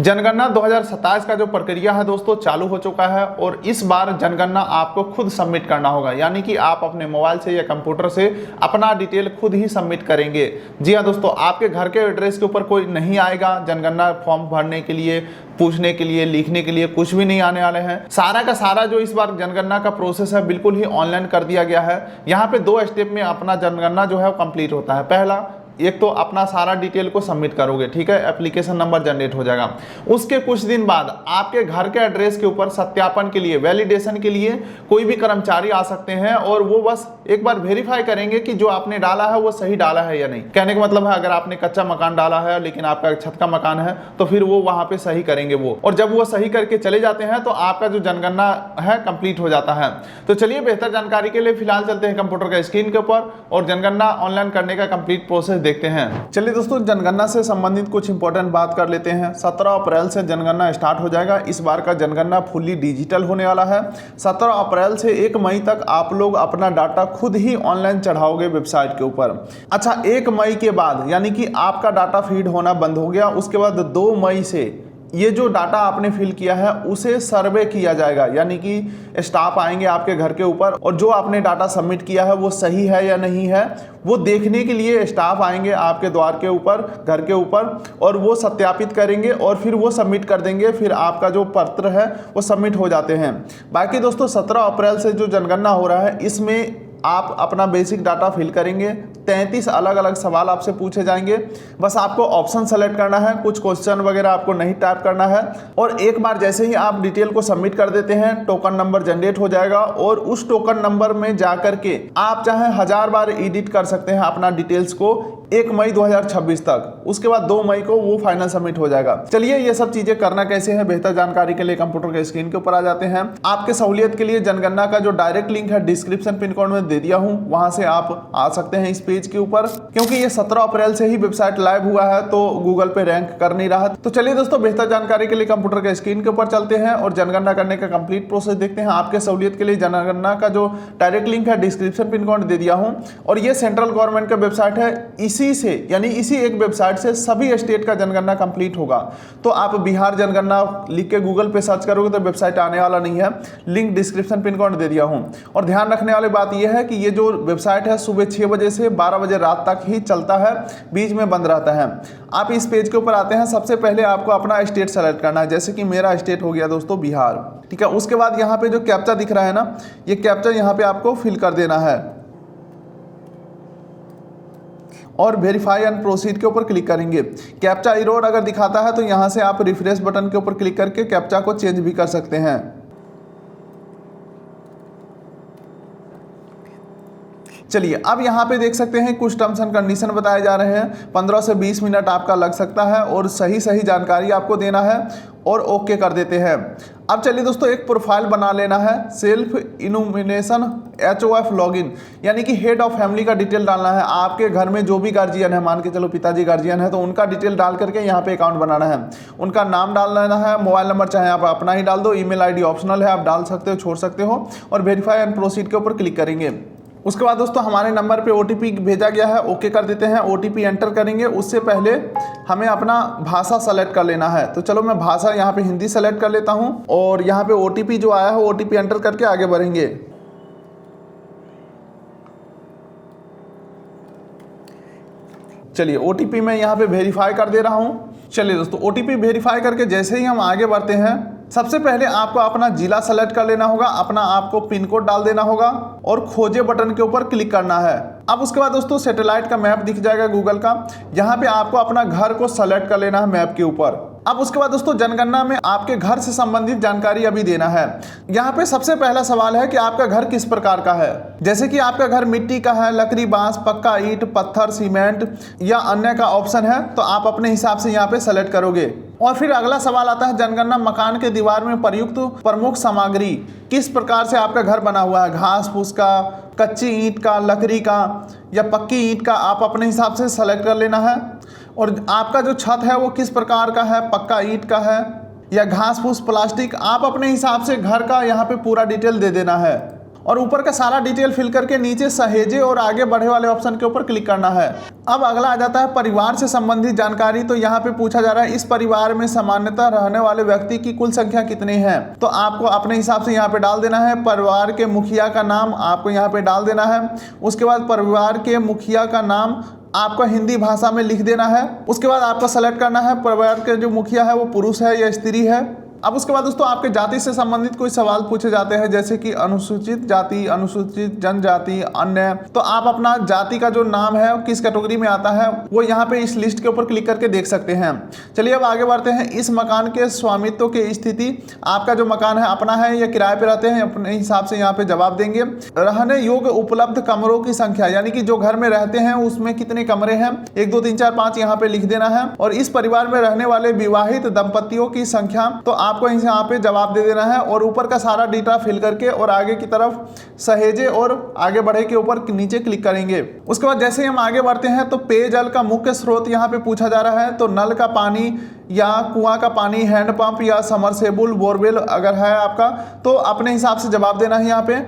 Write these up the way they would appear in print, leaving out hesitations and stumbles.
जनगणना 2027 का जो प्रक्रिया है दोस्तों चालू हो चुका है और इस बार जनगणना आपको खुद सबमिट करना होगा, यानी कि आप अपने मोबाइल से या कंप्यूटर से अपना डिटेल खुद ही सबमिट करेंगे। जी हाँ दोस्तों, आपके घर के एड्रेस के ऊपर कोई नहीं आएगा जनगणना फॉर्म भरने के लिए, पूछने के लिए, लिखने के लिए कुछ भी नहीं आने वाले हैं। सारा का सारा जो इस बार जनगणना का प्रोसेस है बिल्कुल ही ऑनलाइन कर दिया गया है। यहाँ पे 2 स्टेप में अपना जनगणना जो है कंप्लीट होता है। पहला, एक तो अपना सारा डिटेल को सबमिट करोगे, ठीक है, एप्लीकेशन नंबर जनरेट हो जाएगा। उसके कुछ दिन बाद आपके घर के एड्रेस के ऊपर सत्यापन के लिए, वैलिडेशन के लिए कोई भी कर्मचारी आ सकते हैं और वो बस एक बार वेरीफाई करेंगे कि जो आपने डाला है वो सही डाला है या नहीं। कहने का मतलब है, अगर आपने कच्चा मकान डाला है लेकिन आपका छत का मकान है तो फिर वो वहां पे सही करेंगे वो, और जब वो सही करके चले जाते हैं तो आपका जो जनगणना है कंप्लीट हो जाता है। तो चलिए बेहतर जानकारी के लिए फिलहाल चलते हैं कंप्यूटर का स्क्रीन के ऊपर और जनगणना ऑनलाइन करने का कंप्लीट प्रोसेस देखते हैं। चलिए दोस्तों, जनगणना से संबंधित कुछ इंपॉर्टेंट बात कर लेते हैं। 17 अप्रैल से जनगणना स्टार्ट हो जाएगा। इस बार का जनगणना फुल्ली डिजिटल होने वाला है। 17 अप्रैल से 1 मई तक आप लोग अपना डाटा खुद ही ऑनलाइन चढ़ाओगे वेबसाइट के ऊपर। अच्छा, 1 मई के बाद यानी कि आपका डाटा फीड होना बंद हो गया। उसके बाद 2 मई से ये जो डाटा आपने फिल किया है उसे सर्वे किया जाएगा, यानी कि स्टाफ आएंगे आपके घर के ऊपर और जो आपने डाटा सबमिट किया है वो सही है या नहीं है वो देखने के लिए स्टाफ आएंगे आपके द्वार के ऊपर, घर के ऊपर, और वो सत्यापित करेंगे और फिर वो सबमिट कर देंगे। फिर आपका जो पत्र है वो सबमिट हो जाते हैं। बाकी दोस्तों, 17 अप्रैल से जो जनगणना हो रहा है इसमें आप अपना बेसिक डाटा फिल करेंगे। 33 अलग अलग सवाल आपसे पूछे जाएंगे। बस आपको ऑप्शन सेलेक्ट करना है, कुछ क्वेश्चन वगैरह आपको नहीं टाइप करना है। और एक बार जैसे ही आप डिटेल को सबमिट कर देते हैं टोकन नंबर जनरेट हो जाएगा और उस टोकन नंबर में जाकर के आप चाहे 1000 बार एडिट कर सकते हैं अपना डिटेल्स को 1 मई 2026 तक। उसके बाद 2 मई को वो फाइनल सबमिट हो जाएगा। चलिए, ये सब चीजें करना कैसे है बेहतर जानकारी के लिए कंप्यूटर के स्क्रीन के ऊपर आ जाते हैं। आपके सहूलियत के लिए जनगणना का जो डायरेक्ट लिंक है डिस्क्रिप्शन पिन कोड में दे दिया हूं, वहां से आप आ सकते हैं इस पेज के ऊपर। क्योंकि ये 17 अप्रैल से ही वेबसाइट लाइव हुआ है तो गूगल पे रैंक कर नहीं रहा। तो चलिए दोस्तों, बेहतर जानकारी के लिए कंप्यूटर के स्क्रीन के ऊपर चलते हैं और जनगणना करने का कंप्लीट प्रोसेस देखते हैं। आपके सहूलियत के लिए जनगणना का जो डायरेक्ट लिंक है डिस्क्रिप्शन पिन कोड दे दिया हूं और ये सेंट्रल गवर्नमेंट का वेबसाइट है। इसी से यानी इसी एक वेबसाइट से सभी स्टेट का जनगणना कंप्लीट होगा। तो आप बिहार जनगणना लिख के गूगल पे सर्च करोगे तो वेबसाइट आने वाला नहीं है। लिंक डिस्क्रिप्शन पिन कोड दे दिया हूं। और ध्यान रखने वाली बात यह है कि ये जो वेबसाइट है सुबह 6 बजे से 12 बजे रात तक ही चलता है, बीच में बंद रहता है। आप इस पेज के ऊपर आते हैं, सबसे पहले आपको अपना स्टेट सेलेक्ट करना है। जैसे कि मेरा स्टेट हो गया दोस्तों बिहार, ठीक है। उसके बाद यहाँ पे जो कैप्चा दिख रहा है ना, ये कैप्चा यहाँ पे आपको फिल कर देना है और वेरीफाई एंड प्रोसीड के ऊपर क्लिक करेंगे। कैप्चा एरर अगर दिखाता है तो यहाँ से आप रिफ्रेश बटन के ऊपर क्लिक करके कैप्चा को चेंज भी कर सकते हैं। चलिए, अब यहाँ पे देख सकते हैं कुछ टर्म्स एंड कंडीशन बताए जा रहे हैं। 15 से 20 मिनट आपका लग सकता है और सही जानकारी आपको देना है और ओके कर देते हैं। अब चलिए दोस्तों, एक प्रोफाइल बना लेना है। सेल्फ इनुमिनेशन HOF लॉगिन, यानी कि हेड ऑफ फैमिली का डिटेल डालना है। आपके घर में जो भी गार्जियन है, मान के चलो पिताजी गार्जियन है तो उनका डिटेल डाल करके यहाँ पे अकाउंट बनाना है। उनका नाम डाल लेना है, मोबाइल नंबर चाहे आप अपना ही डाल दो, ईमेल ID ऑप्शनल है, आप डाल सकते हो, छोड़ सकते हो। और वेरीफाई एंड प्रोसीड के ऊपर क्लिक करेंगे। उसके बाद दोस्तों हमारे नंबर पे OTP भेजा गया है, ओके कर देते हैं। OTP एंटर करेंगे, उससे पहले हमें अपना भाषा सेलेक्ट कर लेना है। तो चलो मैं भाषा यहाँ पे हिंदी सेलेक्ट कर लेता हूँ और यहाँ पे OTP जो आया है OTP एंटर करके आगे बढ़ेंगे। चलिए, OTP मैं यहाँ पे वेरीफाई कर दे रहा हूँ। चलिए दोस्तों, OTP वेरीफाई करके जैसे ही हम आगे बढ़ते हैं, सबसे पहले आपको अपना जिला सेलेक्ट कर लेना होगा, अपना आपको पिन कोड डाल देना होगा और खोजे बटन के ऊपर क्लिक करना है। अब उसके बाद दोस्तों सैटेलाइट का मैप दिख जाएगा गूगल का, यहाँ पे आपको अपना घर को सेलेक्ट कर लेना है मैप के ऊपर। अब उसके बाद दोस्तों जनगणना में आपके घर से संबंधित जानकारी अभी देना है। यहाँ पे सबसे पहला सवाल है कि आपका घर किस प्रकार का है। जैसे कि आपका घर मिट्टी का है, लकड़ी, बांस, पक्का, ईंट, पत्थर, सीमेंट या अन्य का ऑप्शन है तो आप अपने हिसाब से यहाँ पे सेलेक्ट करोगे। और फिर अगला सवाल आता है जनगणना मकान के दीवार में प्रयुक्त प्रमुख सामग्री किस प्रकार से आपका घर बना हुआ है, घास फूस का, कच्ची ईंट का, लकड़ी का या पक्की ईंट का, आप अपने हिसाब से सेलेक्ट कर लेना है। और आपका जो छत है वो किस प्रकार का है, पक्का ईंट का है या घास फूस प्लास्टिक, आप अपने हिसाब से घर का यहाँ पे पूरा डिटेल दे देना है। और ऊपर का सारा डिटेल फिल करके नीचे सहेजे और आगे बढ़े वाले ऑप्शन के ऊपर क्लिक करना है। अब अगला आ जाता है परिवार से संबंधित जानकारी। तो यहाँ पे पूछा जा रहा है इस परिवार में सामान्यतः रहने वाले व्यक्ति की कुल संख्या कितनी है। तो आपको अपने हिसाब से यहाँ पे डाल देना है। परिवार के मुखिया का नाम आपको यहाँ पे डाल देना है। उसके बाद परिवार के मुखिया का नाम आपको हिंदी भाषा में लिख देना है। उसके बाद आपको सेलेक्ट करना है परिवार के जो मुखिया है वो पुरुष है या स्त्री है। अब उसके बाद दोस्तों आपके जाति से संबंधित कोई सवाल पूछे जाते हैं, जैसे कि अनुसूचित जाति, अनुसूचित जनजाति, अन्य। तो आप अपना जाति का जो नाम है किस कैटेगरी में आता है वो यहाँ पे इस लिस्ट के ऊपर क्लिक करके देख सकते हैं। चलिए अब आगे बढ़ते हैं। इस मकान के स्वामित्व की स्थिति, आपका जो मकान है अपना है या किराए पे रहते हैं, अपने हिसाब से यहाँ पे जवाब देंगे। रहने योग्य उपलब्ध कमरों की संख्या, यानी कि जो घर में रहते हैं उसमें कितने कमरे हैं, 1 2 3 4 5 यहाँ पे लिख देना है। और इस परिवार में रहने वाले विवाहित दंपतियों की संख्या, तो आपको यहाँ पे जवाब दे देना है। और ऊपर का सारा डेटा फिल करके और आगे की तरफ सहेजे और आगे बढ़े के ऊपर नीचे क्लिक करेंगे। उसके बाद जैसे ही हम आगे बढ़ते हैं तो पेयजल का मुख्य स्रोत यहाँ पे पूछा जा रहा है। तो नल का पानी या कुआं का पानी, हैंडपंप या समरसेबुल बोरवेल अगर है आपका तो अपने हिसाब से जवाब देना है यहाँ पे।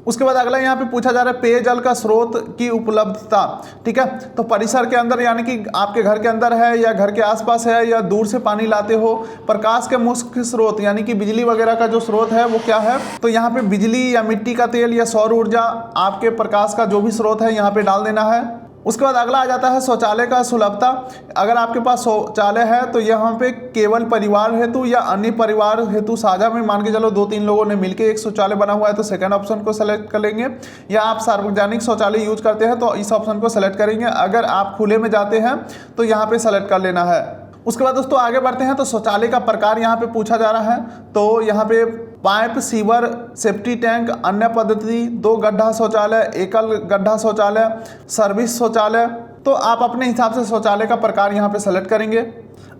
उसके बाद अगला यहाँ पे पूछा जा रहा है पेयजल का स्रोत की उपलब्धता। ठीक है, तो परिसर के अंदर यानी कि आपके घर के अंदर है या घर के आसपास है या दूर से पानी लाते हो। प्रकाश के मुख्य स्रोत यानी कि बिजली वगैरह का जो स्रोत है वो क्या है। तो यहाँ पे बिजली या मिट्टी का तेल या सौर ऊर्जा, आपके प्रकाश का जो भी स्रोत है यहाँ पे डाल देना है। उसके बाद अगला आ जाता है शौचालय का सुलभता। अगर आपके पास शौचालय है तो यहाँ पे केवल परिवार हेतु या अन्य परिवार हेतु साझा में मान के चलो 2 3 लोगों ने मिलकर एक शौचालय बना हुआ है तो सेकंड ऑप्शन को सेलेक्ट कर लेंगे। या आप सार्वजनिक शौचालय यूज करते हैं तो इस ऑप्शन को सेलेक्ट करेंगे। अगर आप खुले में जाते हैं तो यहाँ पे सेलेक्ट कर लेना है। उसके बाद दोस्तों आगे बढ़ते हैं तो शौचालय का प्रकार यहाँ पे पूछा जा रहा है। तो यहाँ पे पाइप, सीवर, सेफ्टी टैंक, अन्य पद्धति, 2 गड्ढा शौचालय, एकल गड्ढा शौचालय, सर्विस शौचालय। तो आप अपने हिसाब से शौचालय का प्रकार यहाँ पे सेलेक्ट करेंगे।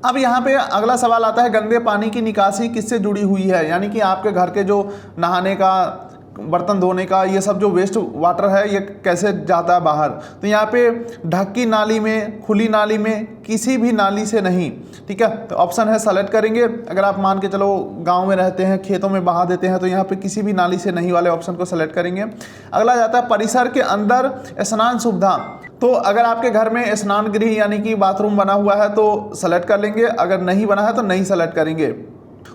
अब यहाँ पे अगला सवाल आता है गंदे पानी की निकासी किससे जुड़ी हुई है, यानी कि आपके घर के जो नहाने का, बर्तन धोने का, ये सब जो वेस्ट वाटर है ये कैसे जाता है बाहर। तो यहाँ पे ढक्की नाली में, खुली नाली में, किसी भी नाली से नहीं। ठीक है, तो ऑप्शन है सेलेक्ट करेंगे। अगर आप मान के चलो गांव में रहते हैं, खेतों में बहा देते हैं तो यहाँ पे किसी भी नाली से नहीं वाले ऑप्शन को सेलेक्ट करेंगे। अगला जाता है परिसर के अंदर स्नान सुविधा। तो अगर आपके घर में स्नान गृह यानी कि बाथरूम बना हुआ है तो सेलेक्ट कर लेंगे, अगर नहीं बना है तो नहीं सेलेक्ट करेंगे।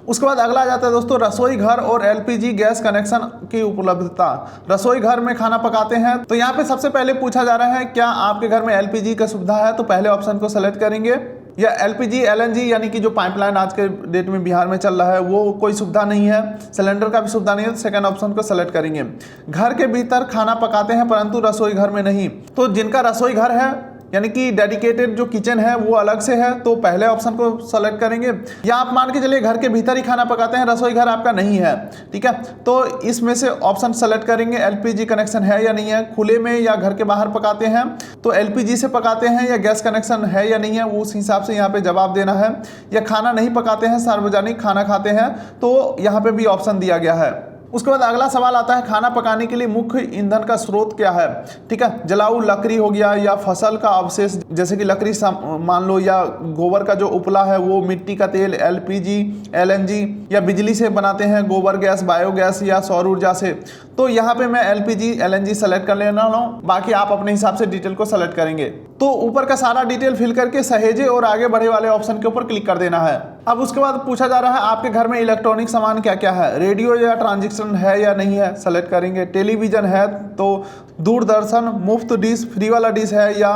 उसके बाद अगला आ जाता है दोस्तों रसोई घर और एलपीजी गैस कनेक्शन की उपलब्धता। रसोई घर में खाना पकाते हैं तो यहाँ पे सबसे पहले पूछा जा रहा है क्या आपके घर में एलपीजी का सुविधा है। तो पहले ऑप्शन को सेलेक्ट करेंगे। या एलपीजी, एलएनजी यानी कि जो पाइपलाइन आज के डेट में बिहार में चल रहा है वो कोई सुविधा नहीं है, सिलेंडर का भी सुविधा नहीं है, तो सेकंड ऑप्शन को सेलेक्ट करेंगे। घर के भीतर खाना पकाते हैं परंतु रसोई घर में नहीं। तो जिनका रसोई घर है यानी कि डेडिकेटेड जो किचन है वो अलग से है तो पहले ऑप्शन को सेलेक्ट करेंगे। या आप मान के चलिए घर के भीतर ही खाना पकाते हैं, रसोई घर आपका नहीं है। ठीक है, तो इसमें से ऑप्शन सेलेक्ट करेंगे एलपीजी कनेक्शन है या नहीं है। खुले में या घर के बाहर पकाते हैं तो एलपीजी से पकाते हैं या गैस कनेक्शन है या नहीं है, वो उस हिसाब से यहाँ पे जवाब देना है। या खाना नहीं पकाते हैं, सार्वजनिक खाना खाते हैं, तो यहाँ पे भी ऑप्शन दिया गया है। उसके बाद अगला सवाल आता है खाना पकाने के लिए मुख्य ईंधन का स्रोत क्या है। ठीक है, जलाऊ लकड़ी हो गया या फसल का अवशेष जैसे कि लकड़ी मान लो, या गोबर का जो उपला है वो, मिट्टी का तेल, एलपीजी, एलएनजी, या बिजली से बनाते हैं गोबर गैस, बायोगैस या सौर ऊर्जा से। तो यहाँ पे मैं एलपीजी, एलएनजी सेलेक्ट कर लेना हूँ, बाकी आप अपने हिसाब से डिटेल को सेलेक्ट करेंगे। तो ऊपर का सारा डिटेल फिल करके सहेजे और आगे बढ़े वाले ऑप्शन के ऊपर क्लिक कर देना है। अब उसके बाद पूछा जा रहा है आपके घर में इलेक्ट्रॉनिक सामान क्या क्या है। रेडियो या ट्रांजैक्शन है या नहीं है, सेलेक्ट करेंगे। टेलीविजन है तो दूरदर्शन, मुफ्त डिश, फ्री वाला डिश है या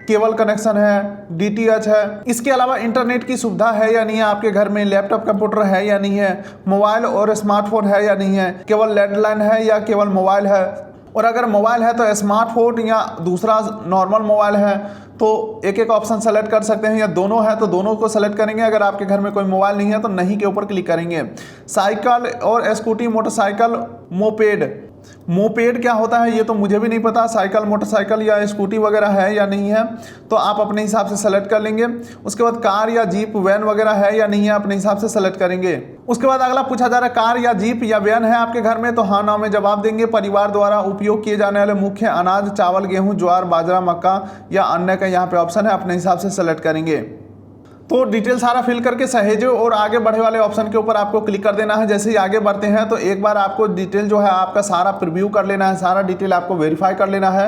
केबल कनेक्शन है, डीटीएच है। इसके अलावा इंटरनेट की सुविधा है या नहीं है आपके घर में, लैपटॉप कंप्यूटर है या नहीं है, मोबाइल और स्मार्टफोन है या नहीं है, केवल लैंडलाइन है या केवल मोबाइल है। और अगर मोबाइल है तो स्मार्टफोन या दूसरा नॉर्मल मोबाइल है तो एक एक ऑप्शन सेलेक्ट कर सकते हैं। या दोनों है तो दोनों को सेलेक्ट करेंगे। अगर आपके घर में कोई मोबाइल नहीं है तो नहीं के ऊपर क्लिक करेंगे। साइकिल और स्कूटी, मोटरसाइकिल, मोपेड। मोपेड क्या होता है ये तो मुझे भी नहीं पता। साइकिल, मोटरसाइकिल या स्कूटी वगैरह है या नहीं है तो आप अपने हिसाब से सेलेक्ट कर लेंगे। उसके बाद कार या जीप, वैन वगैरह है या नहीं है, अपने हिसाब से सेलेक्ट करेंगे। उसके बाद अगला पूछा जा रहा है कार या जीप या वैन है आपके घर में, तो हाँ ना में जवाब देंगे। परिवार द्वारा उपयोग किए जाने वाले मुख्य अनाज, चावल, गेहूं, ज्वार, बाजरा, मक्का या अन्य का यहाँ पे ऑप्शन है, अपने हिसाब से सेलेक्ट करेंगे। तो डिटेल सारा फिल करके सहेजो और आगे बढ़े वाले ऑप्शन के ऊपर आपको क्लिक कर देना है। जैसे ही आगे बढ़ते हैं तो एक बार आपको डिटेल जो है आपका सारा प्रीव्यू कर लेना है, सारा डिटेल आपको वेरीफाई कर लेना है।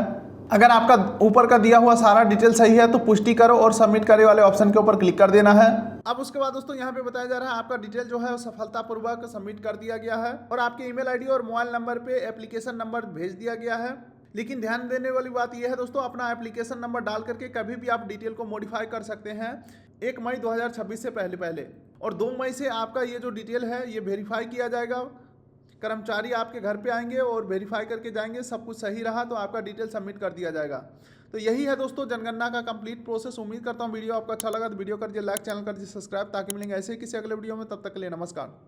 अगर आपका ऊपर का दिया हुआ सारा डिटेल सही है तो पुष्टि करो और सबमिट करे वाले ऑप्शन के ऊपर क्लिक कर देना है। अब उसके बाद दोस्तों यहाँ पे बताया जा रहा है आपका डिटेल जो है सफलतापूर्वक सबमिट कर दिया गया है और आपके ईमेल आईडी और मोबाइल नंबर पे एप्लीकेशन नंबर भेज दिया गया है। लेकिन ध्यान देने वाली बात यह है दोस्तों, अपना एप्लीकेशन नंबर डाल करके कभी भी आप डिटेल को मॉडिफाई कर सकते हैं 1 मई 2026 से पहले और 2 मई से आपका ये जो डिटेल है ये वेरीफाई किया जाएगा। कर्मचारी आपके घर पे आएंगे और वेरीफाई करके जाएंगे, सब कुछ सही रहा तो आपका डिटेल सबमिट कर दिया जाएगा। तो यही है दोस्तों जनगणना का कंप्लीट प्रोसेस। उम्मीद करता हूँ वीडियो आपको अच्छा लगा तो वीडियो कर दिए लाइक, चैनल कर दिए सब्सक्राइब, ताकि मिलेंगे ऐसे ही किसी अगले वीडियो में। तब तक के लिए नमस्कार।